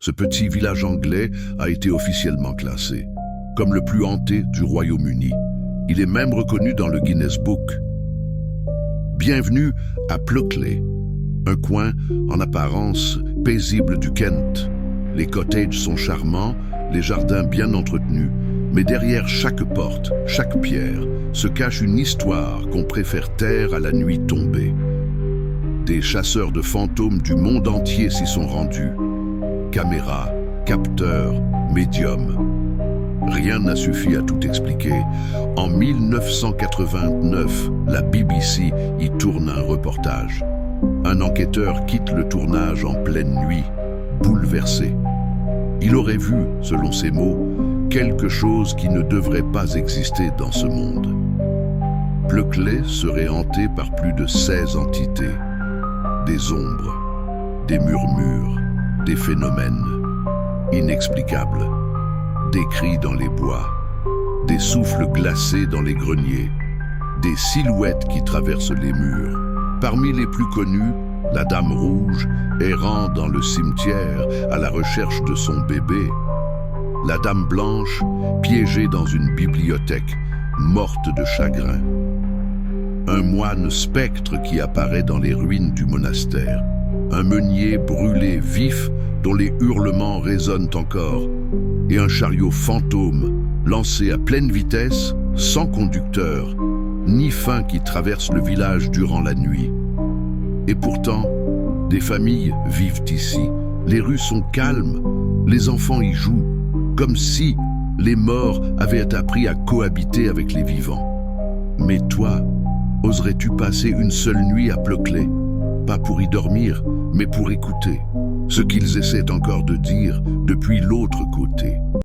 Ce petit village anglais a été officiellement classé comme le plus hanté du Royaume-Uni. Il est même reconnu dans le Guinness Book. Bienvenue à Pluckley, un coin en apparence paisible du Kent. Les cottages sont charmants, les jardins bien entretenus, mais derrière chaque porte, chaque pierre, se cache une histoire qu'on préfère taire à la nuit tombée. Des chasseurs de fantômes du monde entier s'y sont rendus. Caméras, capteurs, médiums. Rien n'a suffi à tout expliquer. En 1989, la BBC y tourne un reportage. Un enquêteur quitte le tournage en pleine nuit, bouleversé. Il aurait vu, selon ses mots, quelque chose qui ne devrait pas exister dans ce monde. Pluckley serait hanté par plus de 16 entités. Des ombres, des murmures, des phénomènes inexplicables. Des cris dans les bois, des souffles glacés dans les greniers, des silhouettes qui traversent les murs. Parmi les plus connus, la Dame Rouge, errant dans le cimetière à la recherche de son bébé. La Dame Blanche, piégée dans une bibliothèque, morte de chagrin. Un moine spectre qui apparaît dans les ruines du monastère. Un meunier brûlé vif dont les hurlements résonnent encore. Et un chariot fantôme lancé à pleine vitesse, sans conducteur, ni fin qui traverse le village durant la nuit. Et pourtant, des familles vivent ici. Les rues sont calmes, les enfants y jouent, comme si les morts avaient appris à cohabiter avec les vivants. Mais toi, oserais-tu passer une seule nuit à Pluckley? Pas pour y dormir, mais pour écouter ce qu'ils essaient encore de dire depuis l'autre côté.